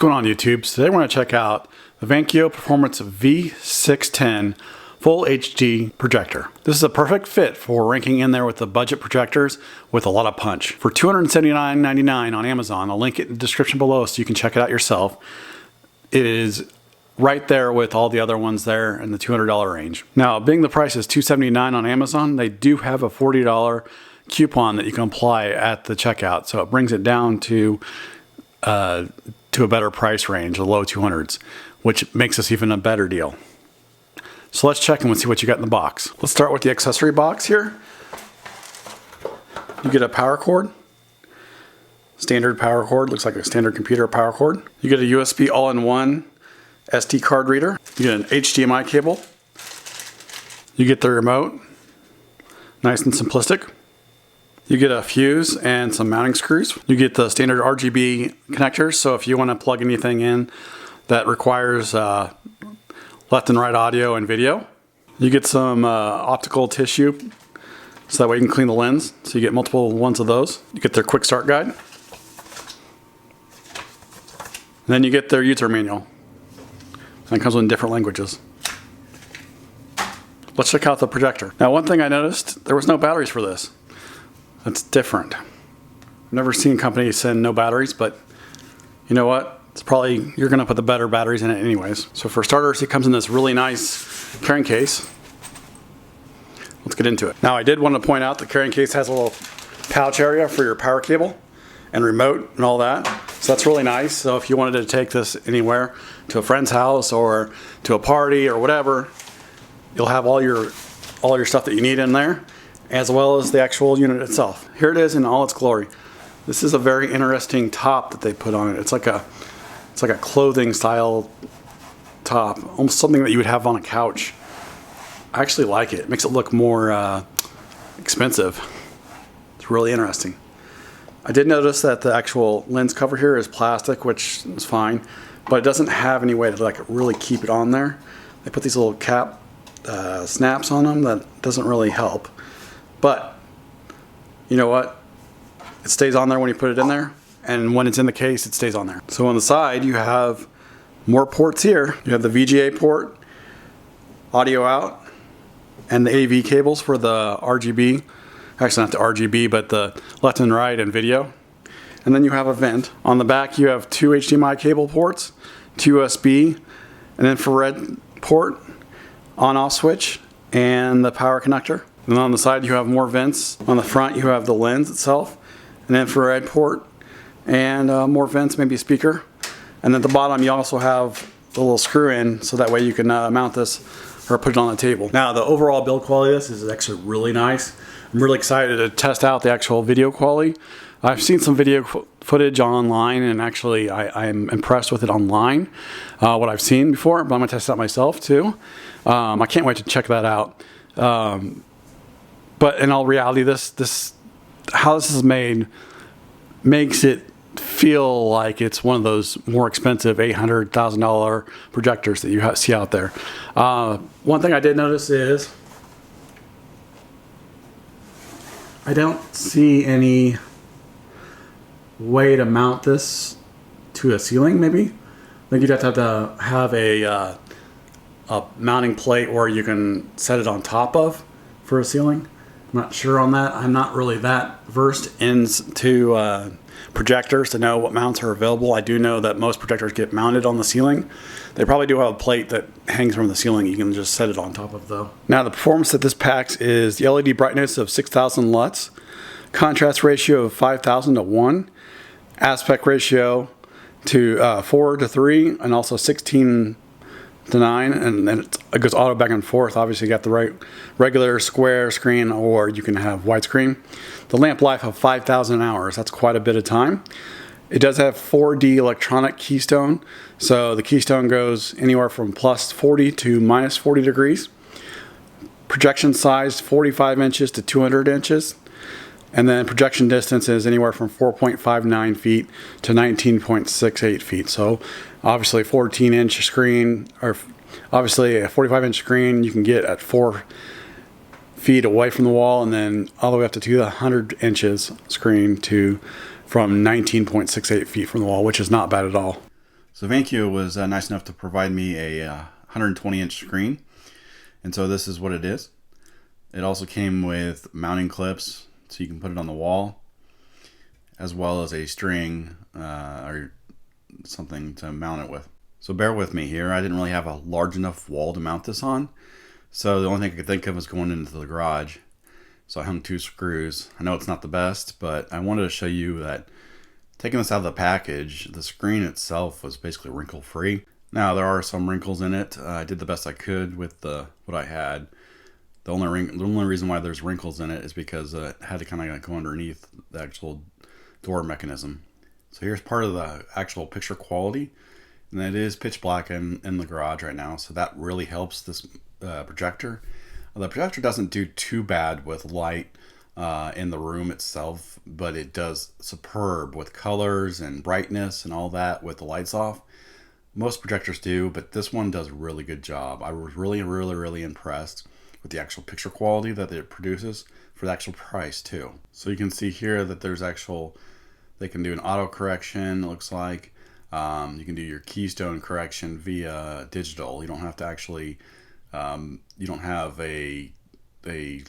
going on, YouTube? So today we're going to check out the Vankyo Performance V610 Full HD projector. This is a perfect fit for ranking in there with the budget projectors with a lot of punch. For $279.99 on Amazon, I'll link it in the description below so you can check it out yourself. It is right there with all the other ones there in the $200 range. Now, being the price is $279 on Amazon, they do have a $40 coupon that you can apply at the checkout. So it brings it down to a better price range, the low 200s, which makes this even a better deal. So let's check and see what you got in the box. Let's start with the accessory box here. You get a power cord, standard power cord, looks like a standard computer power cord. You get a USB all-in-one SD card reader. You get an HDMI cable. You get the remote, nice and simplistic. You get a fuse and some mounting screws. You get the standard RGB connectors, so if you want to plug anything in that requires left and right audio and video. You get some optical tissue, so that way you can clean the lens. So you get multiple ones of those. You get their quick start guide. And then you get their user manual. And it comes in different languages. Let's check out the projector. Now, one thing I noticed, there was no batteries for this. That's different. I've never seen companies send no batteries, but you know what? It's probably, you're gonna put the better batteries in it anyways. So for starters, it comes in this really nice carrying case. Let's get into it. Now, I did want to point out the carrying case has a little pouch area for your power cable and remote and all that. So that's really nice. So if you wanted to take this anywhere, to a friend's house or to a party or whatever, you'll have all your stuff that you need in there, as well as the actual unit itself. Here it is in all its glory. This is a very interesting top that they put on it. It's like a clothing style top, almost something that you would have on a couch. I actually like it. It makes it look more expensive. It's really interesting. I did notice that the actual lens cover here is plastic, which is fine, but it doesn't have any way to like really keep it on there. They put these little cap snaps on them that doesn't really help. But you know what? It stays on there when you put it in there, and when it's in the case, it stays on there. So on the side, you have more ports here. You have the VGA port, audio out, and the AV cables for the RGB. Actually, not the RGB, but the left and right and video. And then you have a vent. On the back, you have two HDMI cable ports, two USB, an infrared port, on-off switch, and the power connector. And on the side, you have more vents. On the front, you have the lens itself, an infrared port, and more vents, maybe a speaker. And at the bottom, you also have the little screw in, so that way you can mount this or put it on the table. Now, the overall build quality of this is actually really nice. I'm really excited to test out the actual video quality. I've seen some video footage online, and actually I'm impressed with it online, what I've seen before, but I'm gonna test it out myself too. I can't wait to check that out. But in all reality, how this is made makes it feel like it's one of those more expensive $800,000 projectors that you see out there. One thing I did notice is I don't see any way to mount this to a ceiling, maybe. I think you'd have to have a mounting plate where you can set it on top of for a ceiling. I'm not sure on that. I'm not really that versed into projectors to know what mounts are available. I do know that most projectors get mounted on the ceiling. They probably do have a plate that hangs from the ceiling you can just set it on top of though. Now, the performance that this packs is the LED brightness of 6,000 LUTs, contrast ratio of 5,000 to 1, aspect ratio to 4 to 3, and also 16 to 9, and then it goes auto back and forth. Obviously, you got the right regular square screen, or you can have widescreen. The lamp life of 5,000 hours. That's quite a bit of time. It does have 4D electronic keystone, so the keystone goes anywhere from plus 40 to minus 40 degrees. Projection size 45 inches to 200 inches. And then projection distance is anywhere from 4.59 feet to 19.68 feet. So obviously a 14-inch screen, or obviously a 45-inch screen you can get at 4 feet away from the wall, and then all the way up to 200 inches screen from 19.68 feet from the wall, which is not bad at all. So VanQ was nice enough to provide me a 120-inch screen, and so this is what it is. It also came with mounting clips, so you can put it on the wall, as well as a string or something to mount it with. So bear with me here. I didn't really have a large enough wall to mount this on, so the only thing I could think of was going into the garage. So I hung 2 screws. I know it's not the best, but I wanted to show you that taking this out of the package, the screen itself was basically wrinkle free. Now there are some wrinkles in it. I did the best I could with what I had. The only reason why there's wrinkles in it is because it had to kind of go underneath the actual door mechanism. So here's part of the actual picture quality, and it is pitch black in the garage right now, so that really helps this projector. The projector doesn't do too bad with light in the room itself, but it does superb with colors and brightness and all that with the lights off. Most projectors do, but this one does a really good job. I was really impressed with the actual picture quality that it produces for the actual price too. So you can see here that there's they can do an auto correction, it looks like. You can do your keystone correction via digital. You don't have to actually you don't have a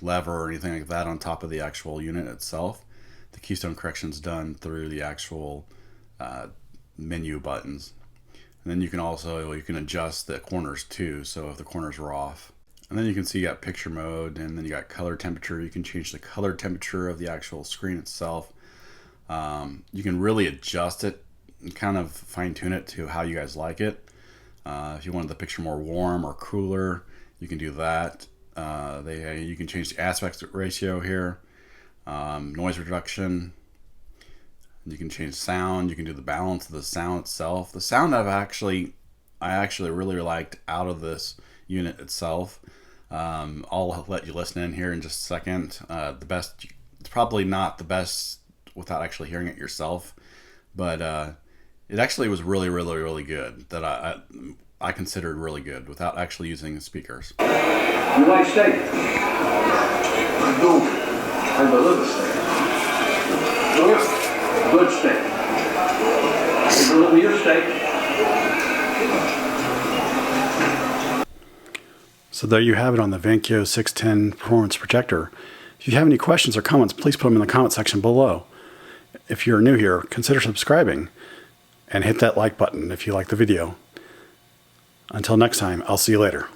lever or anything like that on top of the actual unit itself. The keystone correction is done through the actual menu buttons. And then you can adjust the corners too, so if the corners are off. And then you can see you got picture mode, and then you got color temperature. You can change the color temperature of the actual screen itself. You can really adjust it and kind of fine tune it to how you guys like it. If you wanted the picture more warm or cooler, you can do that. You can change the aspect ratio here, noise reduction. You can change sound. You can do the balance of the sound itself. The sound I actually really liked out of this unit itself. I'll let you listen in here in just a second. It's probably not the best without actually hearing it yourself, but it actually was really good. That I considered really good without actually using speakers. You like steak? I do. I deliver steak. Good steak. I deliver your steak. So there you have it on the VanQ 610 Performance Projector. If you have any questions or comments, please put them in the comment section below. If you're new here, consider subscribing and hit that like button if you like the video. Until next time, I'll see you later.